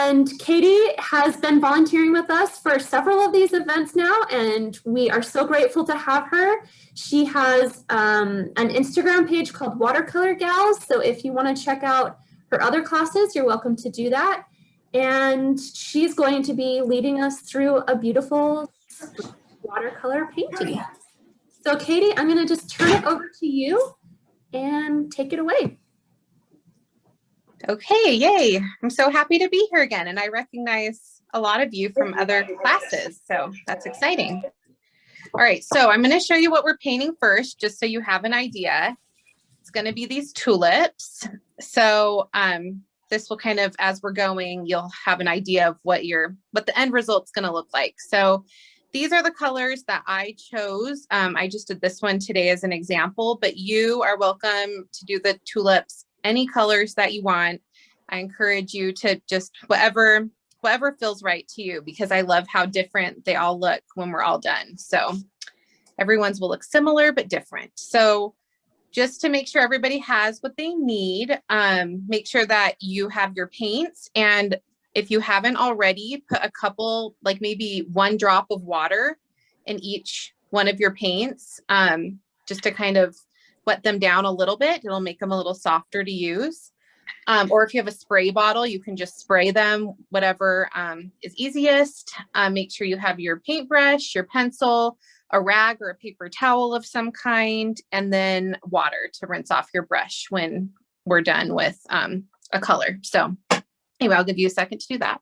And Katie has been volunteering with us for several of these events now, and we are so grateful to have her. She has an Instagram page called Watercolor Gals, so if you want to check out her other classes, you're welcome to do that. And she's going to be leading us through a beautiful watercolor painting. So Katie, I'm going to just turn it over to you and take it away. Okay, yay. I'm so happy to be here again, and I recognize a lot of you from other classes, so that's exciting. All right, so I'm going to show you what we're painting first, just so you have an idea. It's going to be these tulips. So this will kind of, as we're going, you'll have an idea of what the end result's going to look like. So these are the colors that I chose. I just did this one today as an example, but you are welcome to do the tulips any colors that you want. I encourage you to just whatever feels right to you, because I love how different they all look when we're all done. So everyone's will look similar but different. So just to make sure everybody has what they need, make sure that you have your paints. And if you haven't already, put a couple, like maybe 1 drop of water in each one of your paints, just to kind of wet them down a little bit. It'll make them a little softer to use. Or if you have a spray bottle, you can just spray them, whatever is easiest. Make sure you have your paintbrush, your pencil, a rag or a paper towel of some kind, and then water to rinse off your brush when we're done with a color. So anyway, I'll give you a second to do that.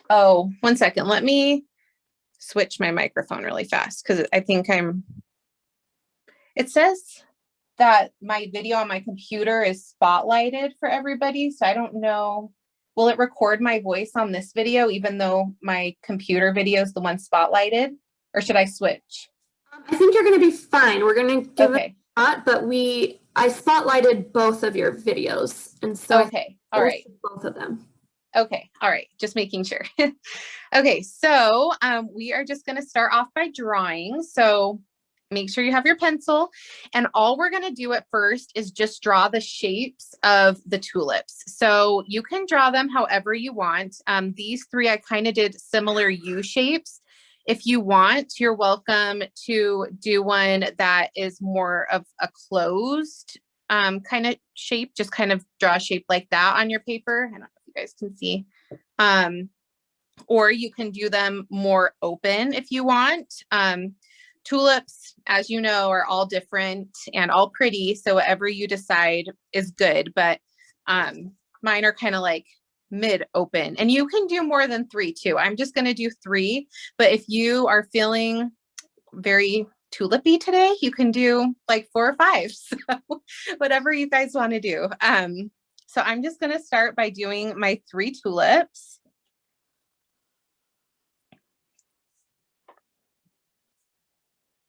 Oh, 1 second. Let me switch my microphone really fast, because I think it says that my video on my computer is spotlighted for everybody. So I don't know, will it record my voice on this video, even though my computer video is the one spotlighted, or should I switch? I think you're going to be fine. We're going to give it a shot, but I spotlighted both of your videos. And so okay, all right. Both of them. Okay, all right, just making sure. Okay, so we are just going to start off by drawing. So make sure you have your pencil, and all we're going to do at first is just draw the shapes of the tulips. So you can draw them however you want. These 3, I kind of did similar U shapes. If you want, you're welcome to do one that is more of a closed kind of shape. Just kind of draw a shape like that on your paper. I don't know if you guys can see. Or you can do them more open if you want. Tulips, as you know, are all different and all pretty. So whatever you decide is good, but mine are kind of like mid open, and you can do more than 3 too. I'm just going to do 3, but if you are feeling very tulipy today, you can do like 4 or 5. So whatever you guys want to do. So I'm just going to start by doing my 3 tulips.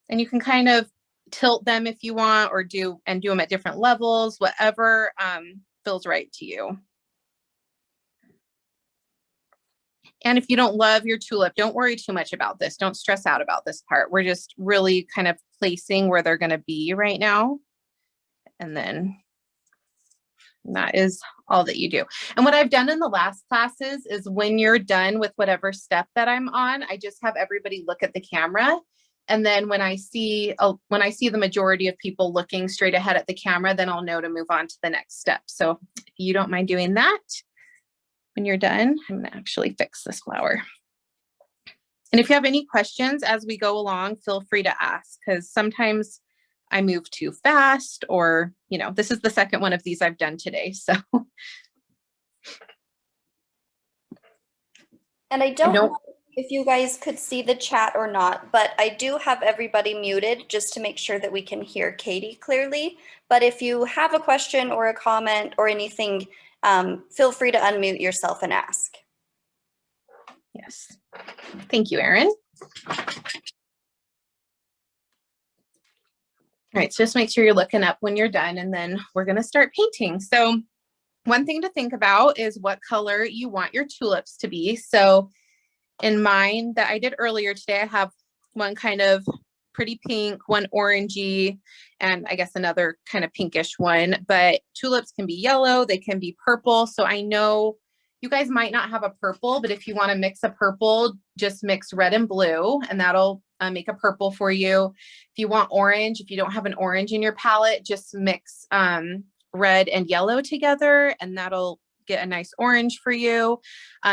And you can kind of tilt them if you want, or do them at different levels, whatever feels right to you. And if you don't love your tulip, don't worry too much about this. Don't stress out about this part. We're just really kind of placing where they're going to be right now. And then that is all that you do. And what I've done in the last classes is when you're done with whatever step that I'm on, I just have everybody look at the camera. And then when I see the majority of people looking straight ahead at the camera, then I'll know to move on to the next step. So if you don't mind doing that, when you're done, I'm gonna actually fix this flower. And if you have any questions as we go along, feel free to ask, because sometimes I move too fast, or, this is the second one of these I've done today, so. And I don't know if you guys could see the chat or not, but I do have everybody muted just to make sure that we can hear Katie clearly. But if you have a question or a comment or anything, feel free to unmute yourself and ask. Yes. Thank you, Erin. All right, so just make sure you're looking up when you're done, and then we're going to start painting. So one thing to think about is what color you want your tulips to be. So in mine that I did earlier today, I have one kind of pretty pink, one orangey, and I guess another kind of pinkish one. But tulips can be yellow, they can be purple. So I know you guys might not have a purple, but if you want to mix a purple, just mix red and blue, and that'll make a purple for you. If you want orange, if you don't have an orange in your palette, just mix red and yellow together, and that'll get a nice orange for you.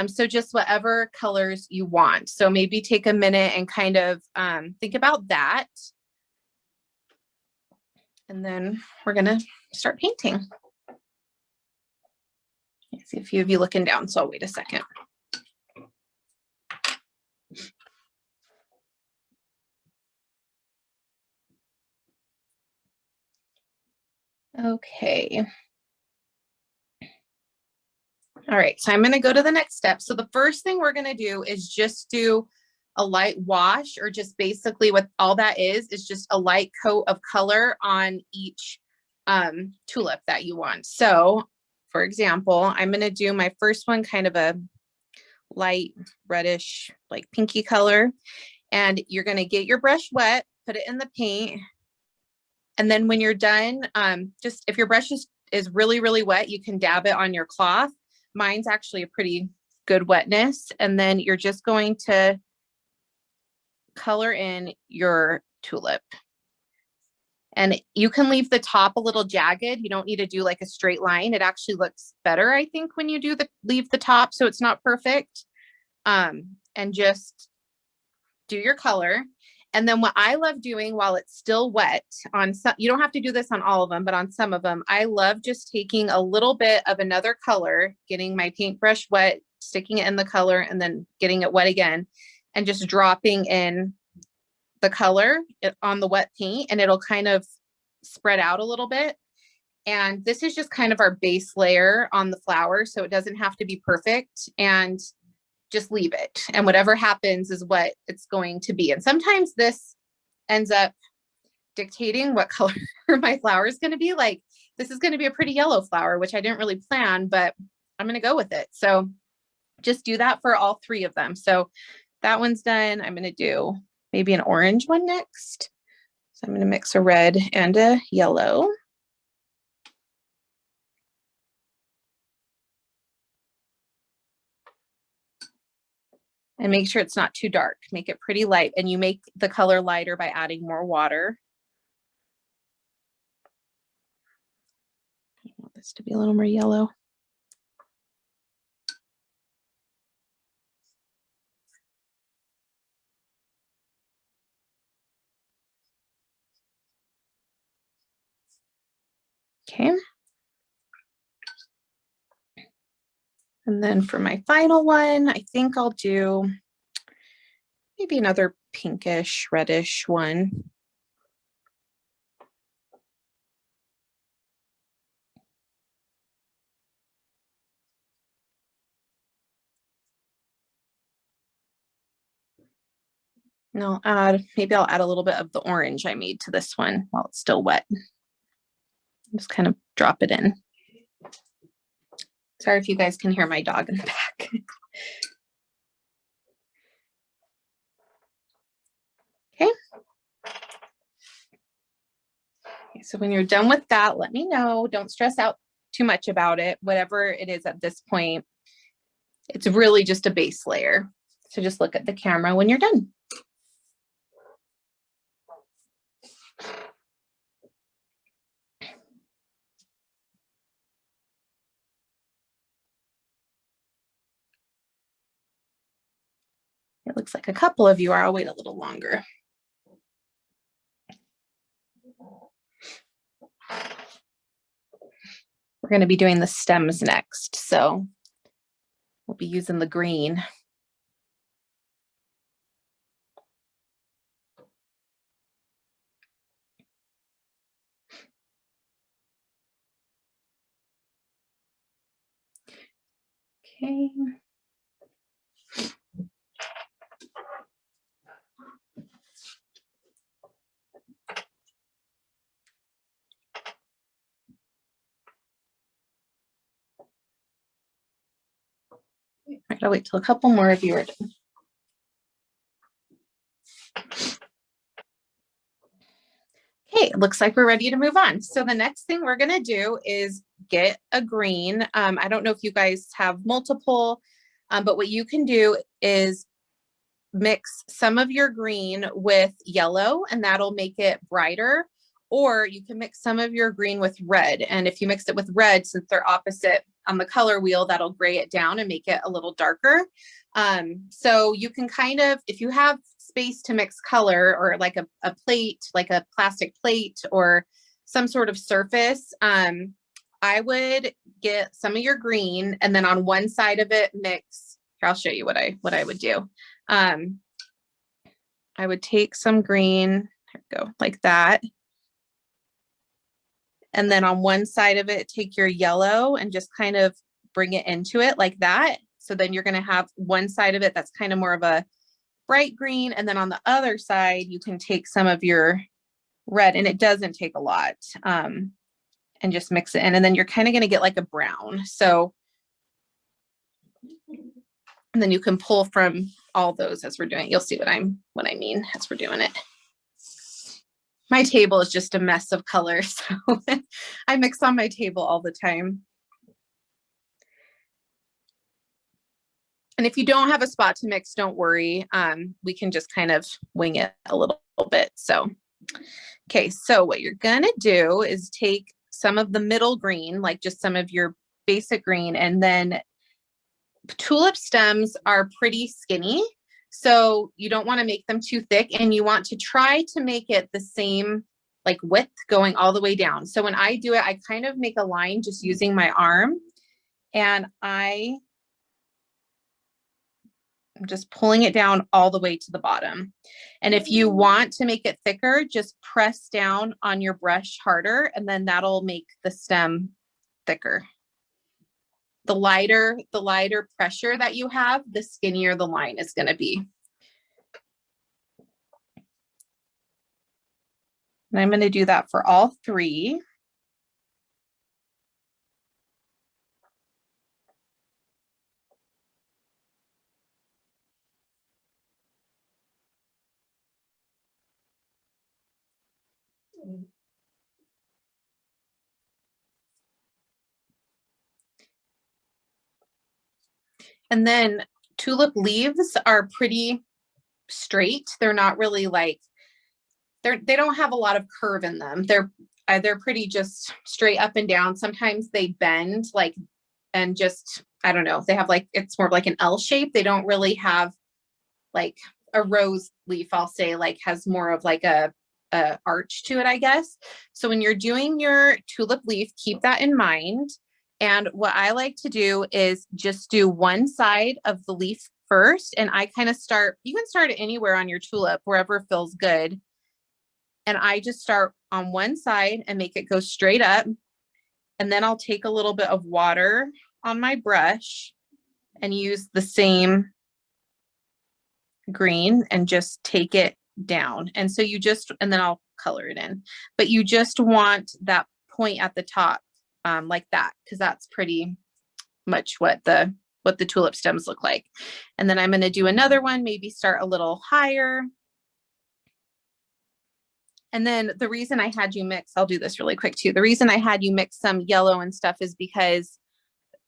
So just whatever colors you want. So maybe take a minute and kind of think about that. And then we're gonna start painting. I see a few of you looking down, so I'll wait a second. Okay. All right, so I'm going to go to the next step. So the first thing we're going to do is just do a light wash, or just basically what all that is just a light coat of color on each tulip that you want. So for example, I'm going to do my first one kind of a light reddish, like pinky color. And you're going to get your brush wet, put it in the paint. And then when you're done, just if your brush is really, really wet, you can dab it on your cloth. Mine's actually a pretty good wetness. And then you're just going to color in your tulip. And you can leave the top a little jagged. You don't need to do like a straight line. It actually looks better, I think, when you do leave the top so it's not perfect. And just do your color. And then what I love doing while it's still wet on some, you don't have to do this on all of them, but on some of them, I love just taking a little bit of another color, getting my paintbrush wet, sticking it in the color, and then getting it wet again, and just dropping in the color on the wet paint, and it'll kind of spread out a little bit. And this is just kind of our base layer on the flower, so it doesn't have to be perfect. And just leave it, and whatever happens is what it's going to be. And sometimes this ends up dictating what color my flower is going to be. Like, this is going to be a pretty yellow flower, which I didn't really plan, but I'm going to go with it. So just do that for all three of them. So that one's done. I'm going to do maybe an orange one next. So I'm going to mix a red and a yellow. And make sure it's not too dark. Make it pretty light, and you make the color lighter by adding more water. I want this to be a little more yellow. Okay. And then for my final one, I think I'll do maybe another pinkish, reddish one. And maybe I'll add a little bit of the orange I made to this one while it's still wet. Just kind of drop it in. Sorry if you guys can hear my dog in the back. Okay. So when you're done with that, let me know. Don't stress out too much about it. Whatever it is at this point, it's really just a base layer. So just look at the camera when you're done. It looks like a couple of you are. I'll wait a little longer. We're going to be doing the stems next, so we'll be using the green. Okay. I gotta wait till a couple more of you are done. it looks like we're ready to move on. So the next thing we're gonna do is get a green. I don't know if you guys have multiple, but what you can do is mix some of your green with yellow and that'll make it brighter. Or you can mix some of your green with red. And if you mix it with red, since they're opposite on the color wheel, that'll gray it down and make it a little darker. So you can kind of, if you have space to mix color or like a plate, like a plastic plate or some sort of surface, I would get some of your green and then on one side of it mix, here, I'll show you what I would do. I would take some green, there we go, like that. And then on one side of it, take your yellow and just kind of bring it into it like that. So then you're going to have one side of it that's kind of more of a bright green. And then on the other side, you can take some of your red, and it doesn't take a lot, and just mix it in. And then you're kind of going to get like a brown. So, and then you can pull from all those as we're doing it. You'll see what I mean as we're doing it. My table is just a mess of colors, so I mix on my table all the time. And if you don't have a spot to mix, don't worry. We can just kind of wing it a little bit. So, okay, so what you're gonna do is take some of the middle green, like just some of your basic green, and then tulip stems are pretty skinny. So you don't want to make them too thick, and you want to try to make it the same like width going all the way down. So when I do it, I kind of make a line just using my arm, and I'm just pulling it down all the way to the bottom. And if you want to make it thicker, just press down on your brush harder, and then that'll make the stem thicker. The lighter pressure that you have, the skinnier the line is going to be. And I'm going to do that for all three. And then tulip leaves are pretty straight. They're not really like, they don't have a lot of curve in them. They're pretty just straight up and down. Sometimes they bend like, and just, I don't know, they have like, it's more like an L shape. They don't really have like a rose leaf, I'll say, like has more of like a arch to it, I guess. So when you're doing your tulip leaf, keep that in mind. And what I like to do is just do one side of the leaf first. And I kind of start, you can start it anywhere on your tulip, wherever feels good. And I just start on one side and make it go straight up. And then I'll take a little bit of water on my brush and use the same green and just take it down. And so you just, and then I'll color it in, but you just want that point at the top, like that, because that's pretty much what the tulip stems look like. And then I'm going to do another one, maybe start a little higher. And then the reason I had you mix, I'll do this really quick too. The reason I had you mix some yellow and stuff is because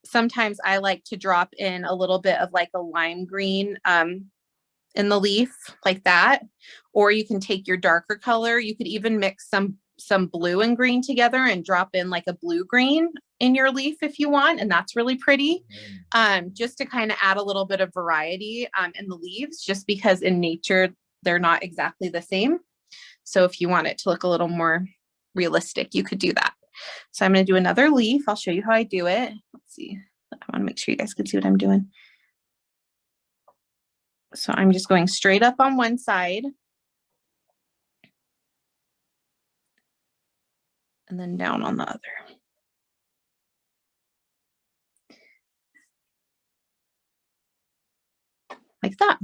sometimes I like to drop in a little bit of like a lime green in the leaf like that. Or you can take your darker color. You could even mix some blue and green together and drop in like a blue green in your leaf if you want. And that's really pretty. Just to kind of add a little bit of variety in the leaves, just because in nature, they're not exactly the same. So if you want it to look a little more realistic, you could do that. So I'm going to do another leaf. I'll show you how I do it. Let's see. I want to make sure you guys can see what I'm doing. So I'm just going straight up on one side. And then down on the other. Like that.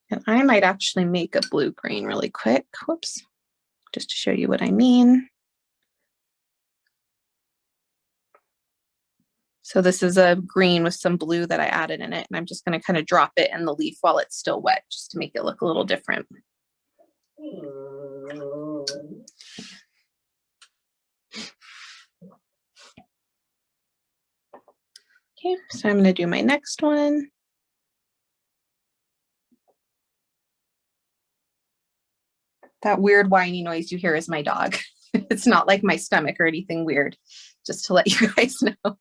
And I might actually make a blue-green really quick. Whoops. Just to show you what I mean. So this is a green with some blue that I added in it. And I'm just going to kind of drop it in the leaf while it's still wet, just to make it look a little different. Okay, so I'm going to do my next one. That weird whiny noise you hear is my dog. It's not like my stomach or anything weird, just to let you guys know.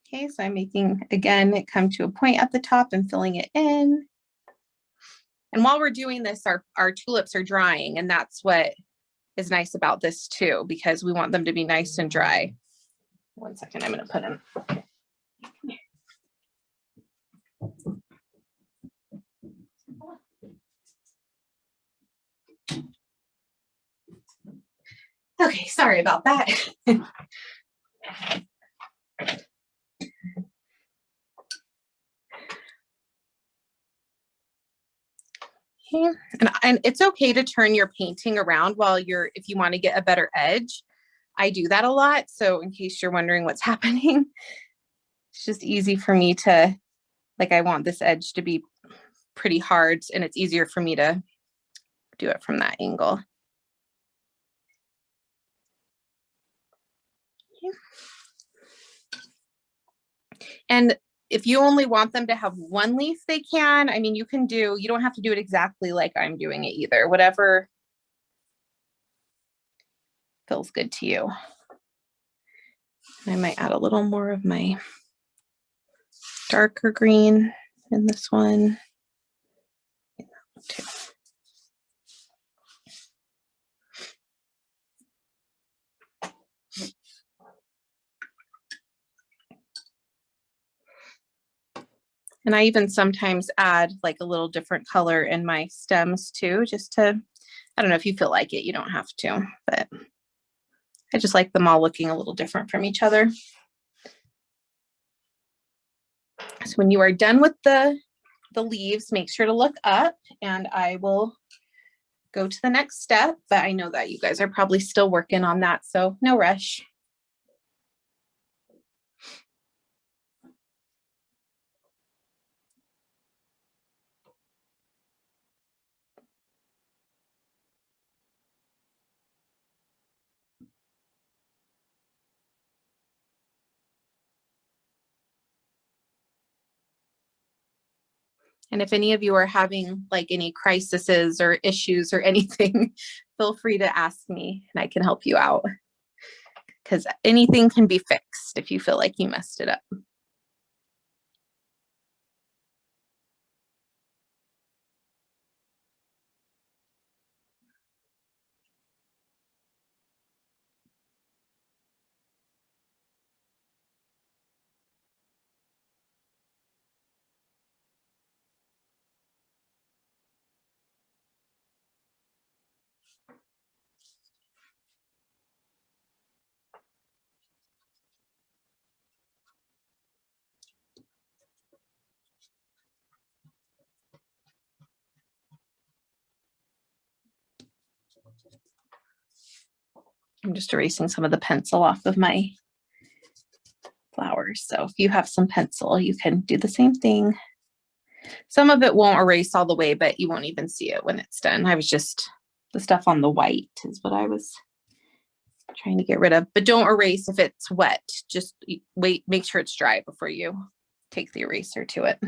Okay, so I'm making, again, it come to a point at the top and filling it in. And while we're doing this, our tulips are drying, and that's what is nice about this too, because we want them to be nice and dry. 1 second, I'm gonna put them. Okay, sorry about that. Okay. And it's okay to turn your painting around while if you want to get a better edge. I do that a lot. So in case you're wondering what's happening, it's just easy for me to, like, I want this edge to be pretty hard, and it's easier for me to do it from that angle. Okay. And if you only want them to have one leaf, they can. I mean, you don't have to do it exactly like I'm doing it either. Whatever feels good to you. I might add a little more of my darker green in this one. Too. And I even sometimes add like a little different color in my stems too, just to, I don't know, if you feel like it, you don't have to, but I just like them all looking a little different from each other. So when you are done with the leaves, make sure to look up, and I will go to the next step, but I know that you guys are probably still working on that, so no rush. And if any of you are having like any crises or issues or anything, feel free to ask me and I can help you out, because anything can be fixed if you feel like you messed it up. I'm just erasing some of the pencil off of my flowers. So if you have some pencil, you can do the same thing. Some of it won't erase all the way, but you won't even see it when it's done. I was just, the stuff on the white is what I was trying to get rid of, but don't erase if it's wet. Just wait, make sure it's dry before you take the eraser to it.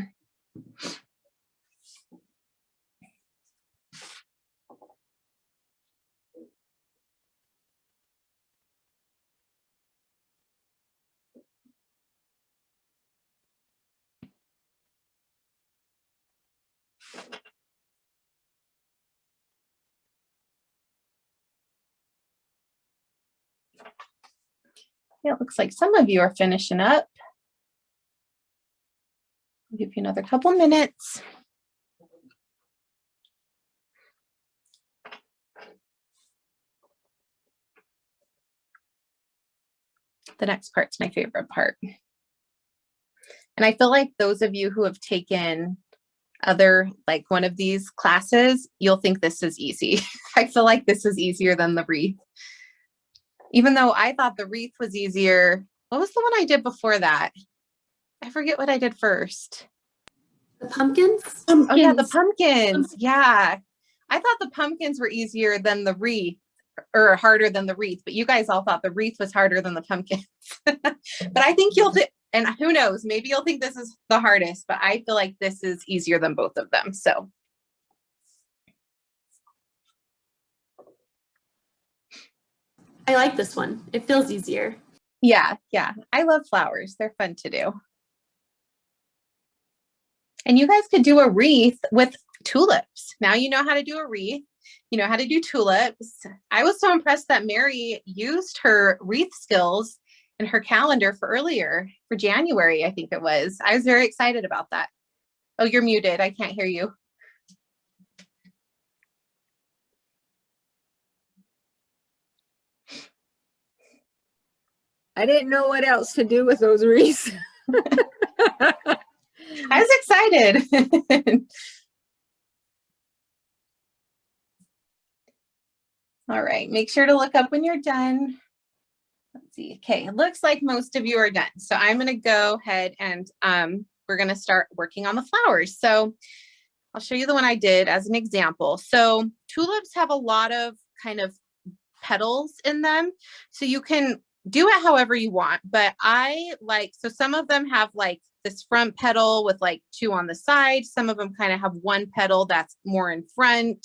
Yeah, it looks like some of you are finishing up. I'll give you another couple minutes. The next part's my favorite part. And I feel like those of you who have taken other, like one of these classes, you'll think this is easy. I feel like this is easier than the wreath. Even though I thought the wreath was easier. What was the one I did before that? I forget what I did first. The pumpkins? Oh yeah, the pumpkins. Yeah. I thought the pumpkins were easier than the wreath or harder than the wreath, but you guys all thought the wreath was harder than the pumpkins. But I think you'll think, and who knows, maybe you'll think this is the hardest, but I feel like this is easier than both of them. So. I like this one. It feels easier. Yeah. I love flowers. They're fun to do. And you guys could do a wreath with tulips. Now you know how to do a wreath. You know how to do tulips. I was so impressed that Mary used her wreath skills in her calendar for January, I think it was. I was very excited about that. Oh, you're muted. I can't hear you. I didn't know what else to do with those wreaths. I was excited. All right, make sure to look up when you're done. Let's see. Okay, it looks like most of you are done. So I'm going to go ahead and we're going to start working on the flowers. So I'll show you the one I did as an example. So tulips have a lot of kind of petals in them. So you can do it however you want, but I like, so some of them have like this front petal with like two on the side. Some of them kind of have one petal that's more in front.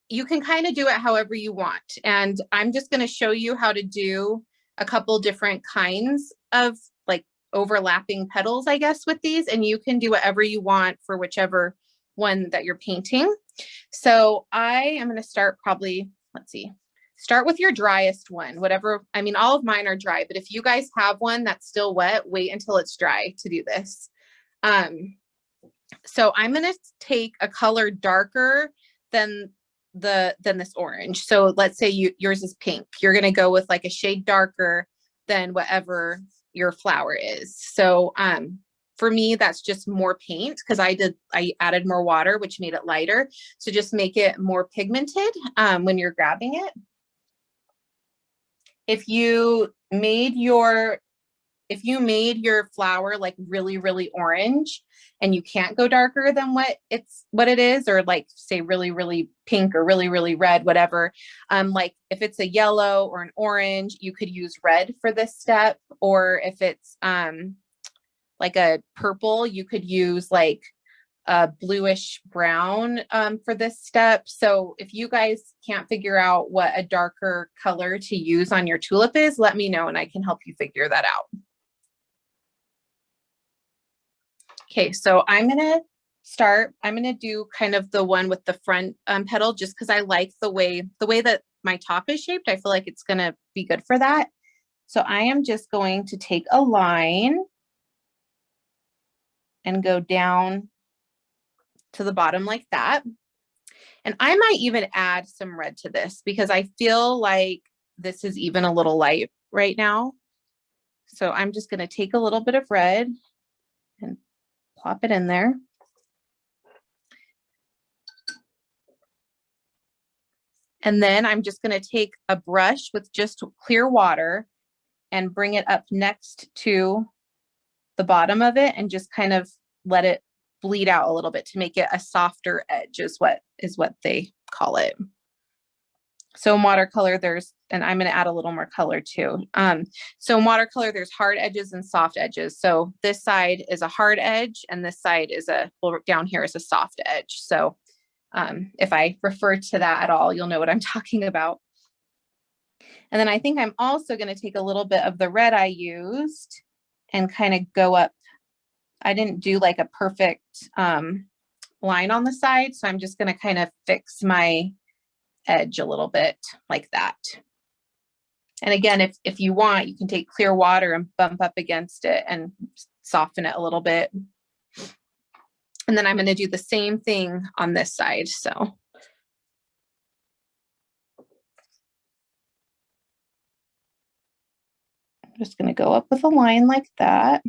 You can kind of do it however you want. And I'm just going to show you how to do a couple different kinds of like overlapping petals, I guess, with these, and you can do whatever you want for whichever one that you're painting. So I am going to start probably, let's see, start with your driest one, whatever. I mean, all of mine are dry, but if you guys have one that's still wet, wait until it's dry to do this. So I'm going to take a color darker than this orange. So let's say yours is pink. You're going to go with like a shade darker than whatever your flower is. So for me, that's just more paint because I added more water, which made it lighter. So just make it more pigmented when you're grabbing it. If you made your flower like really, really orange and you can't go darker than what it is, or like say really, really pink or really, really red, whatever. Like if it's a yellow or an orange, you could use red for this step. Or if it's like a purple, you could use like a bluish brown for this step. So if you guys can't figure out what a darker color to use on your tulip is, let me know and I can help you figure that out. Okay, so I'm going to do kind of the one with the front petal just because I like the way that my top is shaped. I feel like it's going to be good for that. So I am just going to take a line and go down to the bottom like that. And I might even add some red to this because I feel like this is even a little light right now. So I'm just going to take a little bit of red and plop it in there. And then I'm just going to take a brush with just clear water and bring it up next to the bottom of it and just kind of let it bleed out a little bit to make it a softer edge is what they call it. So in watercolor, and I'm going to add a little more color too. So in watercolor, there's hard edges and soft edges. So this side is a hard edge and this side is down here is a soft edge. So if I refer to that at all, you'll know what I'm talking about. And then I think I'm also going to take a little bit of the red I used and kind of go up. I didn't do like a perfect line on the side. So I'm just going to kind of fix my edge a little bit like that. And again, if you want, you can take clear water and bump up against it and soften it a little bit. And then I'm going to do the same thing on this side. So I'm just going to go up with a line like that.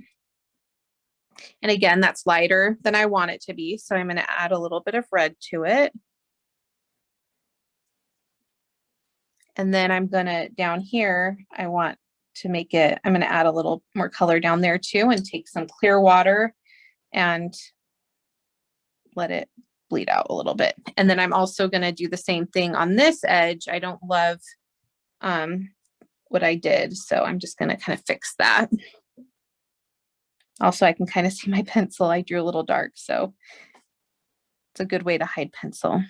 And again, that's lighter than I want it to be. So I'm going to add a little bit of red to it. And then I'm going to, down here, I want to make it, I'm going to add a little more color down there too and take some clear water and let it bleed out a little bit. And then I'm also going to do the same thing on this edge. I don't love what I did, so I'm just going to kind of fix that. Also, I can kind of see my pencil. I drew a little dark, so it's a good way to hide pencil.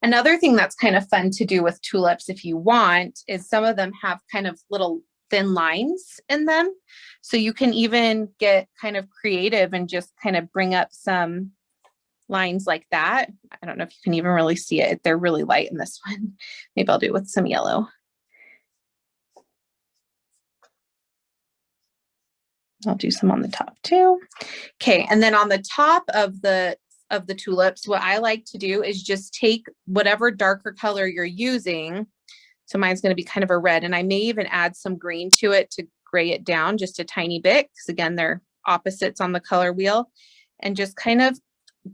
Another thing that's kind of fun to do with tulips, if you want, is some of them have kind of little thin lines in them. So you can even get kind of creative and just kind of bring up some lines like that. I don't know if you can even really see it. They're really light in this one. Maybe I'll do it with some yellow. I'll do some on the top too. Okay, and then on the top of the tulips, what I like to do is just take whatever darker color you're using. So mine's going to be kind of a red, and I may even add some green to it to gray it down just a tiny bit, because again, they're opposites on the color wheel. And just kind of,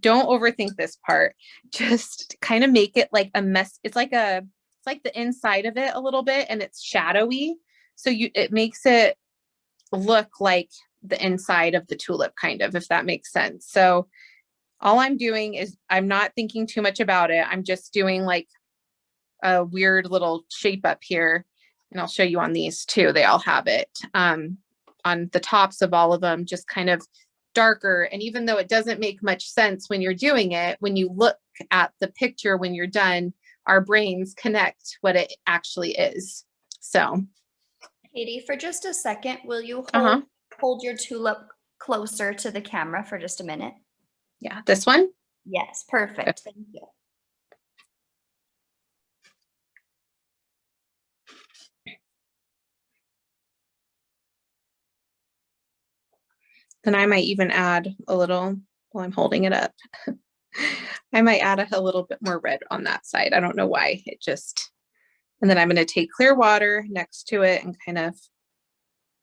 don't overthink this part. Just kind of make it like a mess. It's like the inside of it a little bit, and it's shadowy. So it makes it look like the inside of the tulip, kind of, if that makes sense. So all I'm doing is I'm not thinking too much about it. I'm just doing like a weird little shape up here, and I'll show you on these too. They all have it on the tops of all of them, just kind of darker. And even though it doesn't make much sense when you're doing it, when you look at the picture when you're done, our brains connect what it actually is. So Katie, for just a second, will you hold your tulip closer to the camera for just a minute? Yeah, this one? Yes, perfect. Thank you. Then I might even add a little, while I'm holding it up, I might add a little bit more red on that side. I don't know why, it just, and then I'm going to take clear water next to it and kind of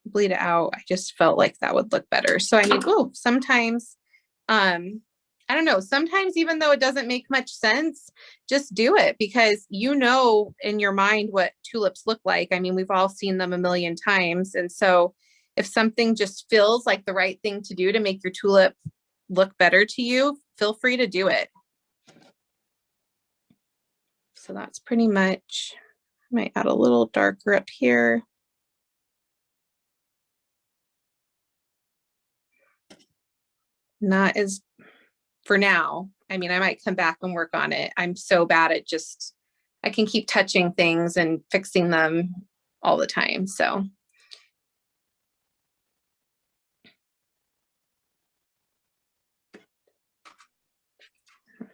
bleed it out. I just felt like that would look better. So I mean, sometimes, I don't know, sometimes even though it doesn't make much sense, just do it, because you know in your mind what tulips look like. I mean, we've all seen them a million times. And so if something just feels like the right thing to do to make your tulip look better to you, feel free to do it. So that's pretty much, I might add a little darker up here. Not as, for now. I mean, I might come back and work on it. I'm so bad at just, I can keep touching things and fixing them all the time. So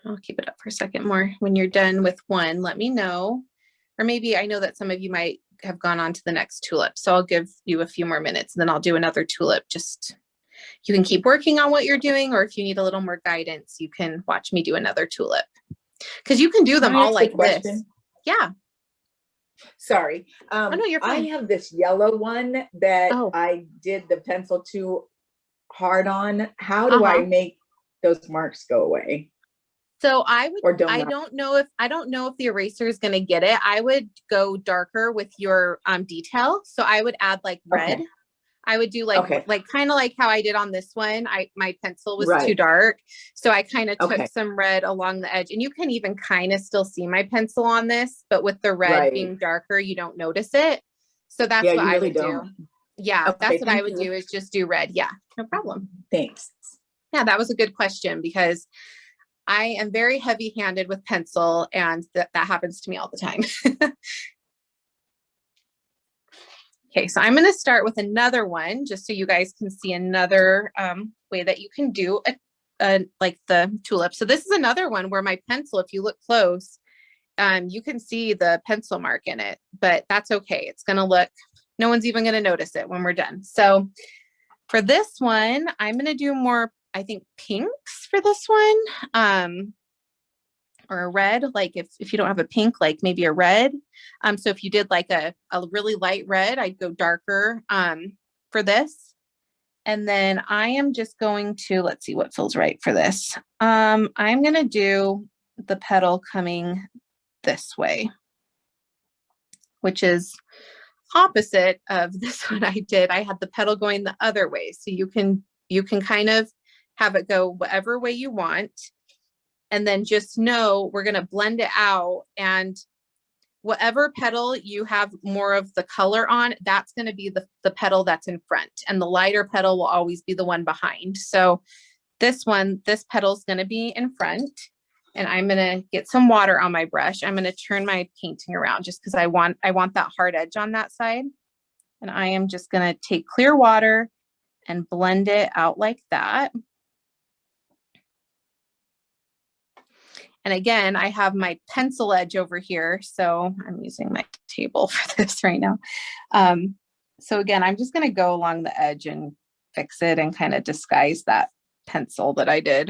I'll keep it up for a second more. When you're done with one, let me know. Or maybe I know that some of you might have gone on to the next tulip. So I'll give you a few more minutes, and then I'll do another tulip. Just, you can keep working on what you're doing, or if you need a little more guidance, you can watch me do another tulip. Because you can do them all like this. Yeah. Sorry. Oh, no, you're fine. I have this yellow one that I did the pencil too hard on. How do I make those marks go away? So I don't know if the eraser is going to get it. I would go darker with your detail. So I would add like red. Okay. I would do like kind of like how I did on this one. My pencil was too dark. So I kind of took some red along the edge, and you can even kind of still see my pencil on this, but with the red being darker, you don't notice it. So that's what I would do. Yeah, that's what I would do, is just do red. Yeah, no problem. Thanks. Yeah, that was a good question, because I am very heavy-handed with pencil, and that happens to me all the time. Okay, so I'm going to start with another one, just so you guys can see another way that you can do like the tulip. So this is another one where my pencil, if you look close, you can see the pencil mark in it, but that's okay. It's going to look, no one's even going to notice it when we're done. So for this one, I'm going to do more, I think, pinks for this one. Or a red, like if you don't have a pink, like maybe a red. So if you did like a really light red, I'd go darker for this. And then I am just going to, let's see what feels right for this. I'm going to do the petal coming this way, which is opposite of this one I did. I had the petal going the other way. So you can kind of have it go whatever way you want. And then just know we're going to blend it out, and whatever petal you have more of the color on, that's going to be the petal that's in front, and the lighter petal will always be the one behind. So this petal is going to be in front, and I'm going to get some water on my brush. I'm going to turn my painting around just because I want that hard edge on that side. And I am just going to take clear water and blend it out like that. And again, I have my pencil edge over here, so I'm using my table for this right now. So again, I'm just going to go along the edge and fix it and kind of disguise that pencil that I did.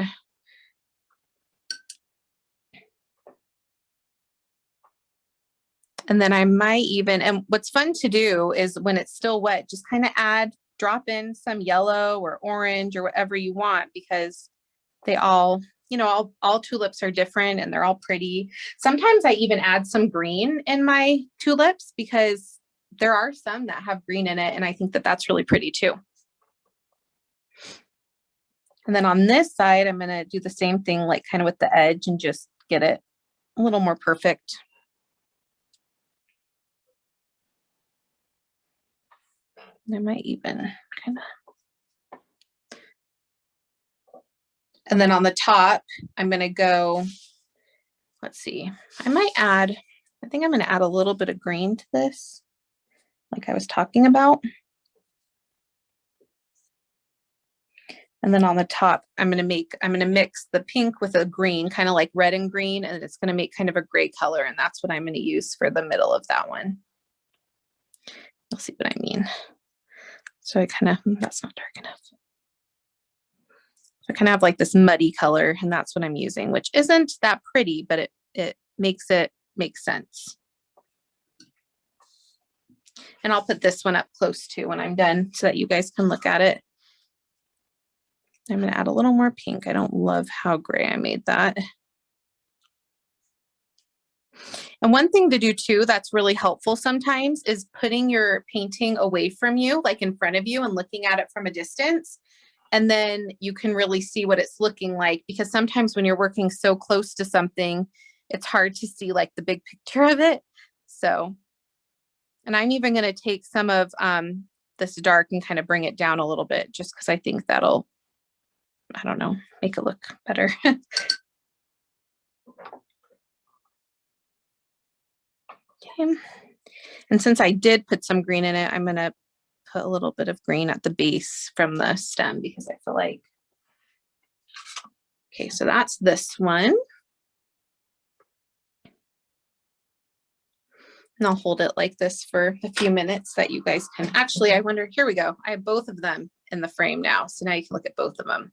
And then I might even, and what's fun to do is when it's still wet, just kind of drop in some yellow or orange or whatever you want, because they all, you know, all tulips are different and they're all pretty. Sometimes I even add some green in my tulips because there are some that have green in it, and I think that that's really pretty too. And then on this side, I'm going to do the same thing, like kind of with the edge, and just get it a little more perfect. I might even kind of. And then on the top, I'm going to go, let's see, I think I'm going to add a little bit of green to this, like I was talking about. And then on the top, I'm going to mix the pink with a green, kind of like red and green, and it's going to make kind of a gray color. And that's what I'm going to use for the middle of that one. You'll see what I mean. So I kind of, that's not dark enough. So I kind of have like this muddy color, and that's what I'm using, which isn't that pretty, but it makes it make sense. And I'll put this one up close too when I'm done so that you guys can look at it. I'm going to add a little more pink. I don't love how gray I made that. And one thing to do too that's really helpful sometimes is putting your painting away from you, like in front of you, and looking at it from a distance. And then you can really see what it's looking like, because sometimes when you're working so close to something, it's hard to see like the big picture of it. So, and I'm even going to take some of this dark and kind of bring it down a little bit, just because I think that'll, I don't know, make it look better. Okay. And since I did put some green in it, I'm going to put a little bit of green at the base from the stem, because I feel like, okay, so that's this one. And I'll hold it like this for a few minutes that you guys can, actually, I wonder, here we go. I have both of them in the frame now. So now you can look at both of them.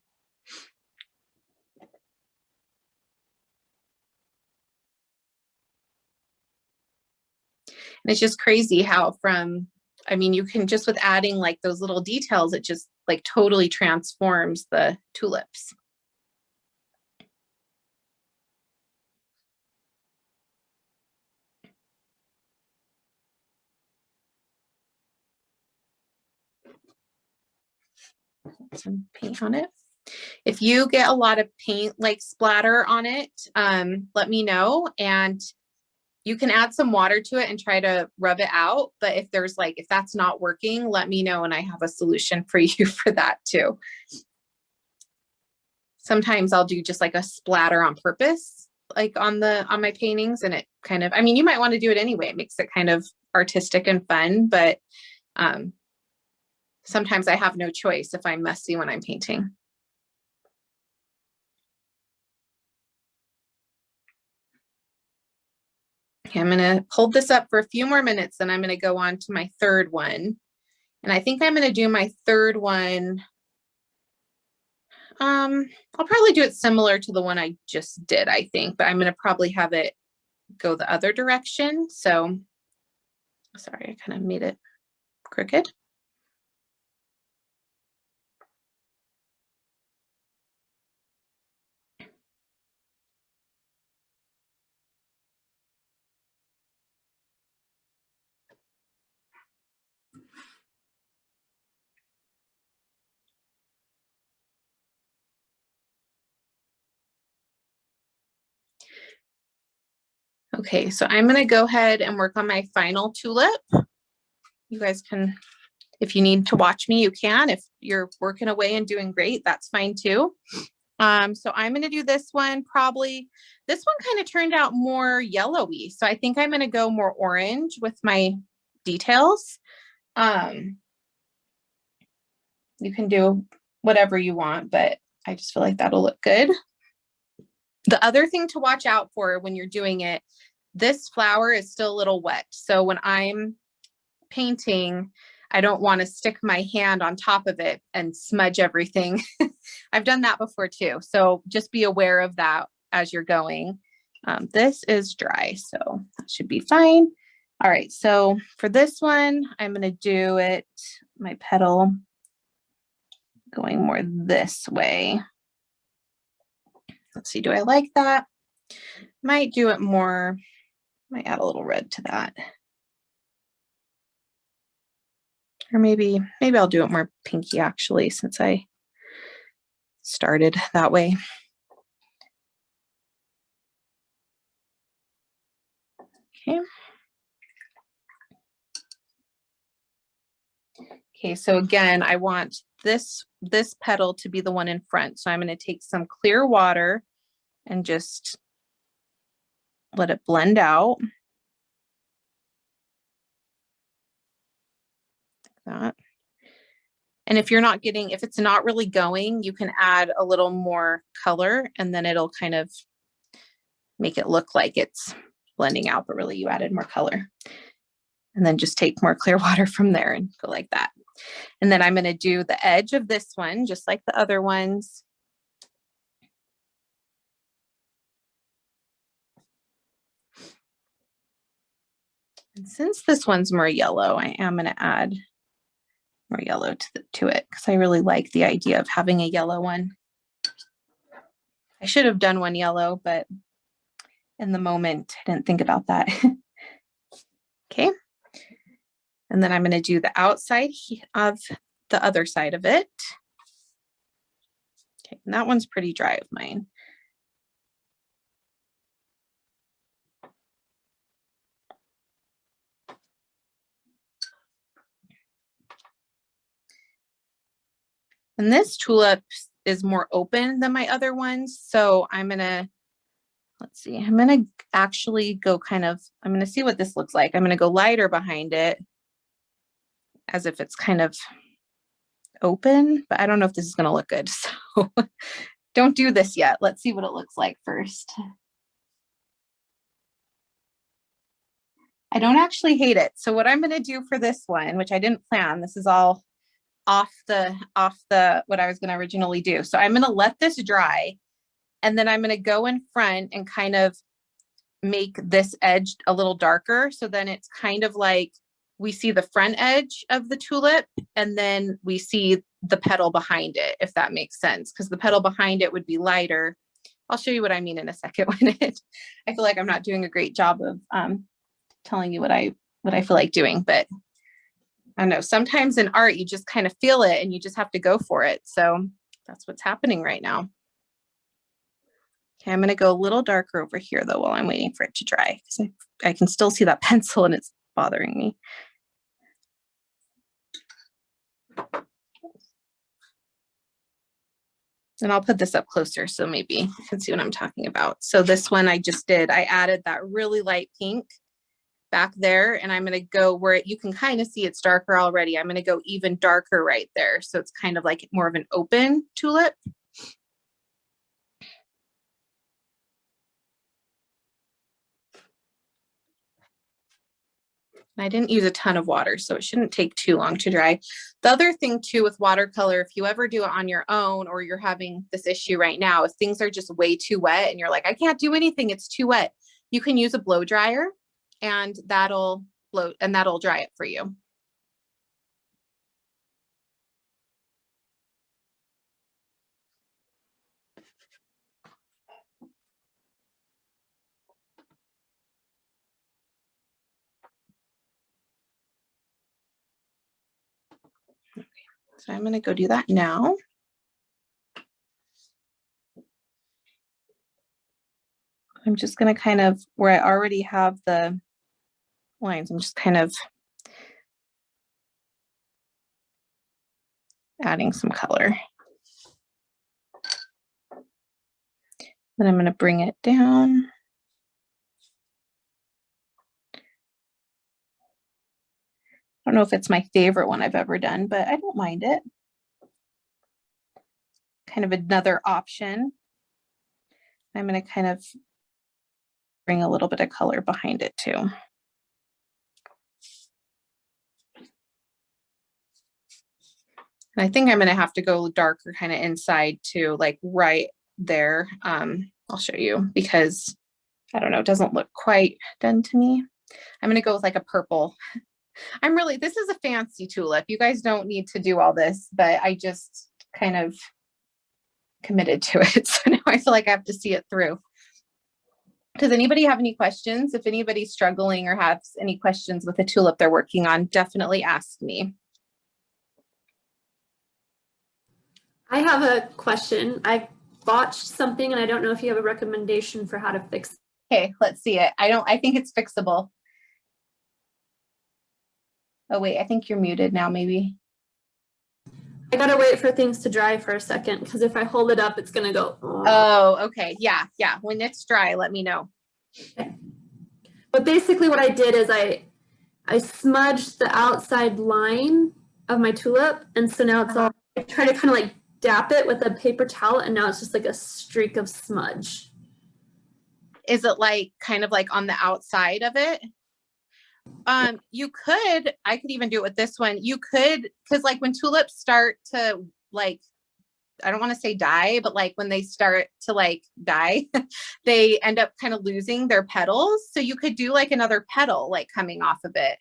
And it's just crazy how I mean, you can just with adding like those little details, it just like totally transforms the tulips. Some paint on it. If you get a lot of paint like splatter on it, let me know, and you can add some water to it and try to rub it out. But if that's not working, let me know and I have a solution for you for that too. Sometimes I'll do just like a splatter on purpose, like on my paintings, and it kind of, I mean, you might want to do it anyway. It makes it kind of artistic and fun, but sometimes I have no choice if I'm messy when I'm painting. Okay, I'm going to hold this up for a few more minutes, then I'm going to go on to my third one. And I think I'm going to do my third one. I'll probably do it similar to the one I just did, I think, but I'm going to probably have it go the other direction. So, sorry, I kind of made it crooked. Okay, so I'm gonna go ahead and work on my final tulip. You guys can, if you need to watch me, you can. If you're working away and doing great, that's fine too. So I'm gonna do this one probably. This one kind of turned out more yellowy. So I think I'm gonna go more orange with my details. You can do whatever you want, but I just feel like that'll look good. The other thing to watch out for when you're doing it, this flower is still a little wet. So when I'm painting, I don't want to stick my hand on top of it and smudge everything. I've done that before too. So just be aware of that as you're going. This is dry, so that should be fine. All right, so for this one, I'm going to do it, my petal going more this way. Let's see, do I like that? Might do it more, might add a little red to that. Or maybe I'll do it more pinky actually, since I started that way. Okay. Okay, so again, I want this petal to be the one in front. So I'm going to take some clear water and just let it blend out. Like that. And if you're not getting, if it's not really going, you can add a little more color and then it'll kind of make it look like it's blending out, but really you added more color. And then just take more clear water from there and go like that. And then I'm going to do the edge of this one, just like the other ones. And since this one's more yellow, I am going to add more yellow to it because I really like the idea of having a yellow one. I should have done one yellow, but in the moment, I didn't think about that. Okay. And then I'm going to do the outside of the other side of it. Okay, and that one's pretty dry of mine. And this tulip is more open than my other ones. So I'm going to, let's see, I'm going to actually go kind of, I'm going to see what this looks like. I'm going to go lighter behind it as if it's kind of open, but I don't know if this is going to look good. So don't do this yet. Let's see what it looks like first. I don't actually hate it. So what I'm going to do for this one, which I didn't plan, this is all off the what I was going to originally do. So I'm going to let this dry and then I'm going to go in front and kind of make this edge a little darker. So then it's kind of like we see the front edge of the tulip and then we see the petal behind it, if that makes sense, because the petal behind it would be lighter. I'll show you what I mean in a second. I feel like I'm not doing a great job of telling you what I feel like doing, but I don't know, sometimes in art, you just kind of feel it and you just have to go for it. So that's what's happening right now. Okay, I'm going to go a little darker over here though, while I'm waiting for it to dry, because I can still see that pencil and it's bothering me. And I'll put this up closer so maybe you can see what I'm talking about. So this one I just did, I added that really light pink back there, and I'm going to go where you can kind of see it's darker already. I'm going to go even darker right there. So it's kind of like more of an open tulip. I didn't use a ton of water, so it shouldn't take too long to dry. The other thing too with watercolor, if you ever do it on your own or you're having this issue right now, if things are just way too wet and you're like, I can't do anything, it's too wet, you can use a blow dryer and that'll blow and that'll dry it for you. Okay, so I'm going to go do that now. I'm just going to kind of, where I already have the lines, I'm just kind of adding some color. Then I'm going to bring it down. I don't know if it's my favorite one I've ever done, but I don't mind it. Kind of another option. I'm going to kind of bring a little bit of color behind it too. And I think I'm going to have to go darker kind of inside too, like right there. I'll show you because I don't know, it doesn't look quite done to me. I'm going to go with like a purple. This is a fancy tulip. You guys don't need to do all this, but I just kind of committed to it. So now I feel like I have to see it through. Does anybody have any questions? If anybody's struggling or has any questions with a tulip they're working on, definitely ask me. I have a question. I botched something and I don't know if you have a recommendation for how to fix it. Okay, let's see it. I think it's fixable. Oh wait, I think you're muted now maybe. I gotta wait for things to dry for a second because if I hold it up, it's gonna go. Oh, okay. Yeah. When it's dry, let me know. Okay. But basically what I did is I smudged the outside line of my tulip. And so now it's all, I try to kind of like dap it with a paper towel and now it's just like a streak of smudge. Is it like kind of like on the outside of it? I could even do it with this one. You could, because like when tulips start to like, I don't want to say die, but like when they start to like die, they end up kind of losing their petals. So you could do like another petal like coming off of it.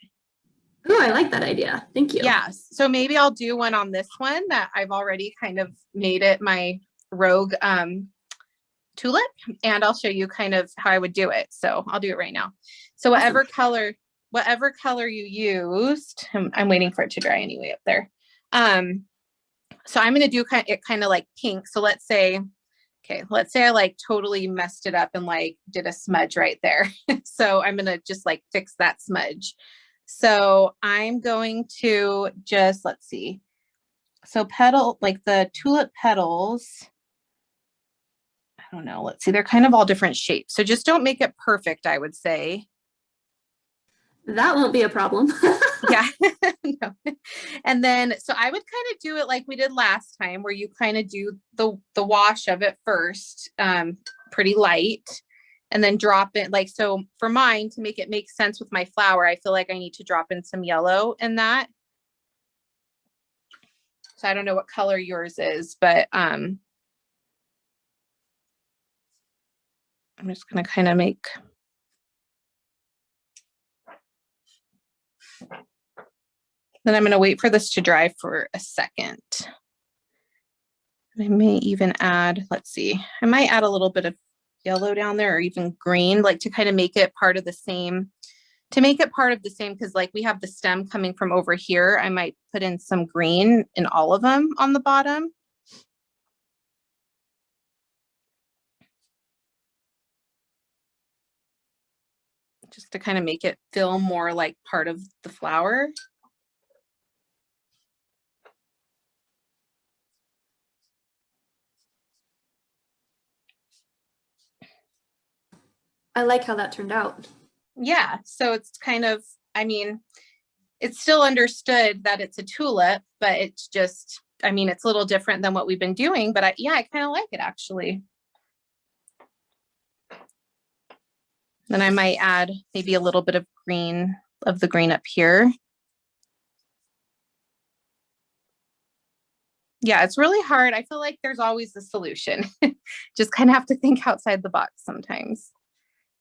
Oh, I like that idea. Thank you. Yes. So maybe I'll do one on this one that I've already kind of made it my rogue tulip, and I'll show you kind of how I would do it. So I'll do it right now. So whatever color you used, I'm waiting for it to dry anyway up there. So I'm going to do kind of like pink. So let's say I like totally messed it up and like did a smudge right there. So I'm going to just like fix that smudge. So I'm going to just, let's see. So like the tulip petals, I don't know. Let's see. They're kind of all different shapes. So just don't make it perfect, I would say. That won't be a problem. Yeah. No. And then, so I would kind of do it like we did last time, where you kind of do the wash of it first, pretty light, and then drop it. Like, so for mine, to make it make sense with my flower, I feel like I need to drop in some yellow in that. So I don't know what color yours is, but, I'm just going to kind of make. Then I'm going to wait for this to dry for a second. I may even add, let's see, I might add a little bit of yellow down there or even green, like to kind of make it part of the same, because like we have the stem coming from over here. I might put in some green in all of them on the bottom. Just to kind of make it feel more like part of the flower. I like how that turned out. Yeah, so it's kind of, I mean, it's still understood that it's a tulip, but it's just, I mean, it's a little different than what we've been doing, but I kind of like it actually. Then I might add maybe a little bit of the green up here. Yeah, it's really hard. I feel like there's always a solution. Just kind of have to think outside the box sometimes.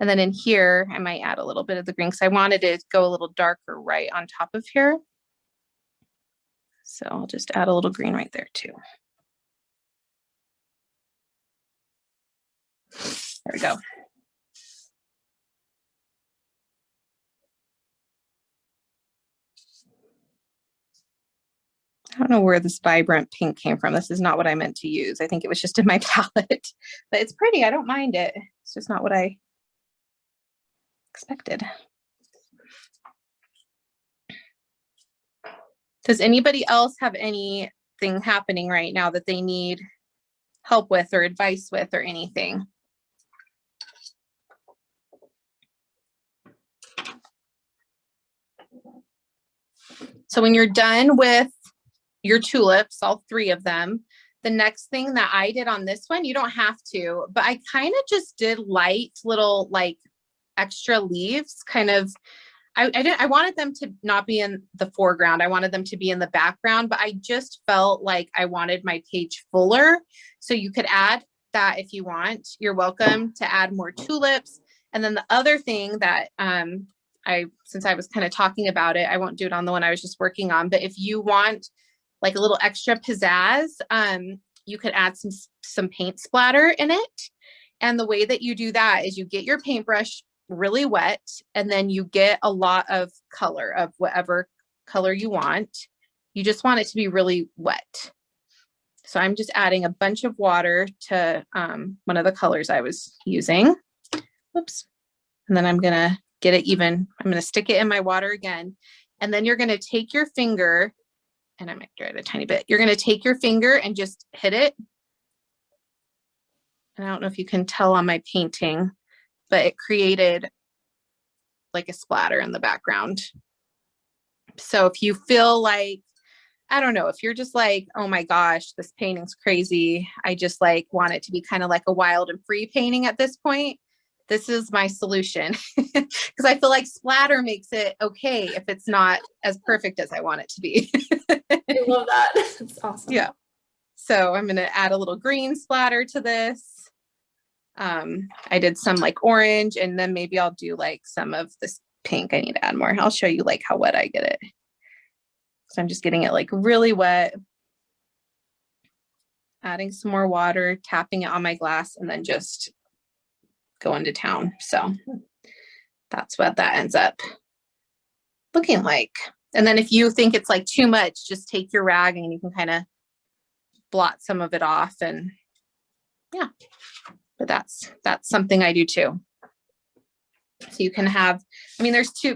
And then in here, I might add a little bit of the green because I wanted it to go a little darker right on top of here. So I'll just add a little green right there too. There we go. I don't know where this vibrant pink came from. This is not what I meant to use. I think it was just in my palette, but it's pretty. I don't mind it. It's just not what I expected. Does anybody else have anything happening right now that they need help with or advice with or anything? So when you're done with your tulips, all 3 of them, the next thing that I did on this one, you don't have to, but I kind of just did light little like extra leaves, kind of. I wanted them to not be in the foreground. I wanted them to be in the background, but I just felt like I wanted my page fuller. So you could add that if you want. You're welcome to add more tulips. And then the other thing that since I was kind of talking about it, I won't do it on the one I was just working on, but if you want like a little extra pizzazz, you could add some paint splatter in it. And the way that you do that is you get your paintbrush really wet, and then you get a lot of color of whatever color you want. You just want it to be really wet. So I'm just adding a bunch of water to one of the colors I was using. Oops. And then I'm gonna get it even. I'm gonna stick it in my water again. And then you're gonna take your finger, and I might dry it a tiny bit. You're gonna take your finger and just hit it. And I don't know if you can tell on my painting, but it created like a splatter in the background. So if you feel like, I don't know, if you're just like, oh my gosh, this painting's crazy, I just like want it to be kind of like a wild and free painting at this point, this is my solution. Because I feel like splatter makes it okay if it's not as perfect as I want it to be. I love that. It's awesome. Yeah. So I'm going to add a little green splatter to this. I did some like orange, and then maybe I'll do like some of this pink. I need to add more. I'll show you like how wet I get it. So I'm just getting it like really wet, adding some more water, tapping it on my glass, and then just going to town. So that's what that ends up looking like. And then if you think it's like too much, just take your rag and you can kind of blot some of it off. And yeah, but that's something I do too. So you can have, I mean,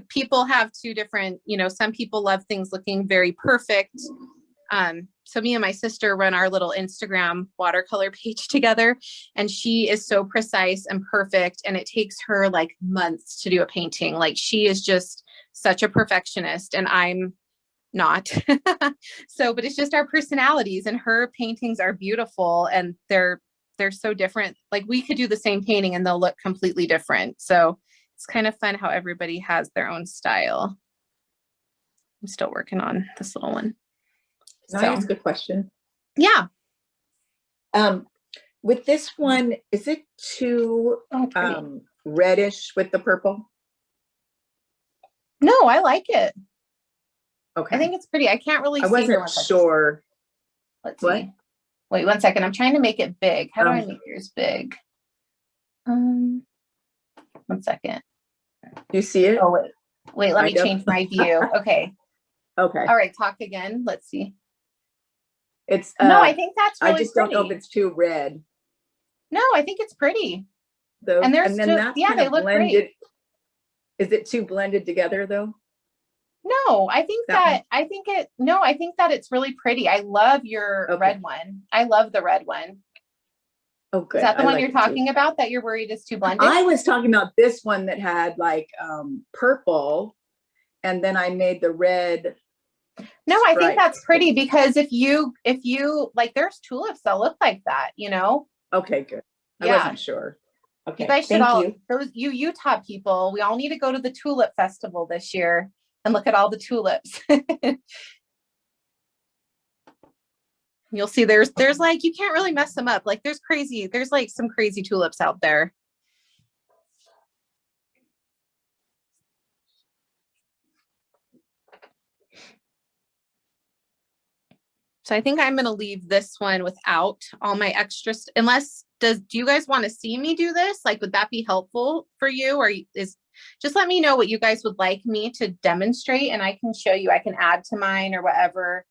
people have 2 different, some people love things looking very perfect. So me and my sister run our little Instagram watercolor page together, and she is so precise and perfect. And it takes her like months to do a painting. Like she is just such a perfectionist, and I'm not. So, but it's just our personalities, and her paintings are beautiful, and they're so different. Like we could do the same painting and they'll look completely different. So it's kind of fun how everybody has their own style. I'm still working on this little one. Can I ask a question? Yeah. With this one, is it too reddish with the purple? No, I like it. Okay. I think it's pretty. I can't really see. I wasn't sure. Let's see. Wait 1 second. I'm trying to make it big. How do I make yours big? 1 second. You see it? Oh, wait, let me change my view. Okay. Okay. All right, talk again. Let's see. It's no, I think that's really I just pretty. don't know if it's too red. No, I think it's pretty. Though, and there's they look blended. great. Is it too blended together though? No, I think that it's really pretty. I love your red one. I love the red one. Oh, good. Is that the one you're talking about that you're worried is too blended? I was talking about this one that had like purple, and then I made the red. No, I think that's pretty, because if you like, there's tulips that look like that, Okay, good. Yeah. I wasn't sure. Okay, you guys should those Utah people, we all need to go to the tulip festival this year and look at all the tulips. You'll see there's like, you can't really mess them up. Like there's like some crazy tulips out there. So I think I'm going to leave this one without all my extras, unless, do you guys want to see me do this? Like, would that be helpful for you? Or just let me know what you guys would like me to demonstrate, and I can show you, I can add to mine or whatever,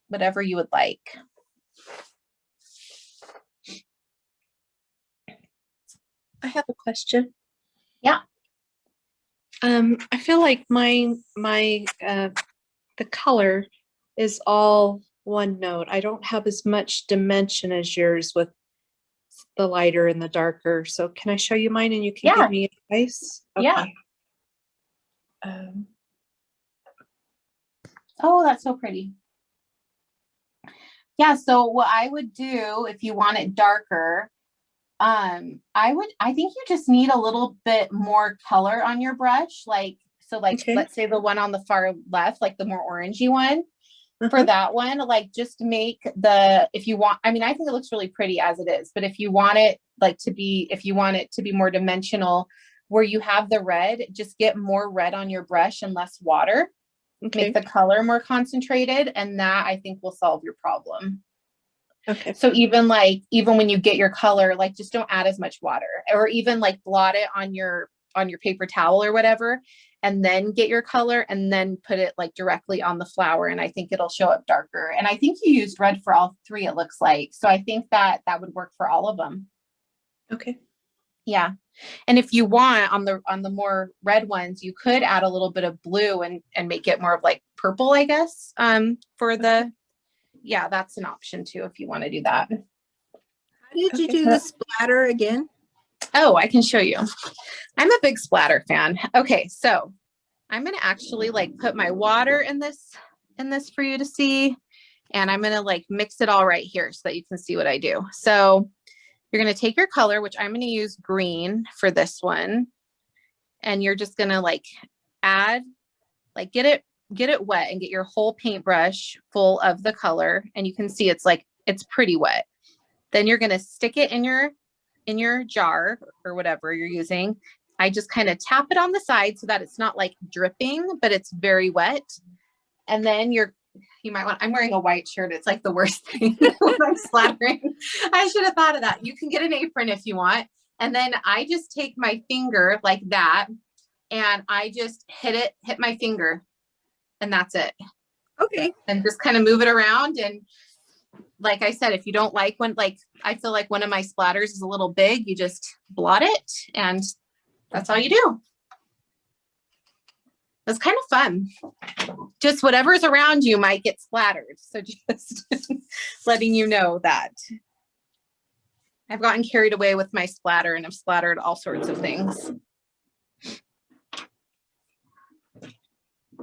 whatever you would like. I have a question. Yeah. I feel like the color is all one note. I don't have as much dimension as yours with the lighter and the darker. So can I show you mine and you can give me advice? Okay. Yeah. Oh, that's so pretty. Yeah, so what I would do if you want it darker, I think you just need a little bit more color on your brush. Let's say the one on the far left, like the more orangey one. For that one, like just make if you want, I mean, I think it looks really pretty as it is, but if you want it if you want it to be more dimensional, where you have the red, just get more red on your brush and less water. Make the color more concentrated, and that I think will solve your problem. Okay. So even when you get your color, like just don't add as much water, or even like blot it on your paper towel or whatever, and then get your color and then put it like directly on the flower. And I think it'll show up darker. And I think you used red for all three, it looks like. So I think that would work for all of them. Okay. Yeah. And if you want on the more red ones, you could add a little bit of blue and make it more of like purple, I guess, yeah, that's an option too, if you want to do that. How did you do the splatter again? Oh, I can show you. I'm a big splatter fan. Okay, so I'm going to actually like put my water in this for you to see. And I'm going to like mix it all right here so that you can see what I do. So you're going to take your color, which I'm going to use green for this one. And you're just going to like add, like get it wet and get your whole paintbrush full of the color. And you can see it's pretty wet. Then you're going to stick it in your jar or whatever you're using. I just kind of tap it on the side so that it's not like dripping, but it's very wet. And then you might want, I'm wearing a white shirt. It's like the worst thing when I'm splattering. I should have thought of that. You can get an apron if you want. And then I just take my finger like that and I just hit my finger, and that's it. Okay. And just kind of move it around. And like I said, if you don't like I feel like one of my splatters is a little big, you just blot it and that's all you do. It's kind of fun. Just whatever's around you might get splattered. So just letting you know that. I've gotten carried away with my splatter and have splattered all sorts of things.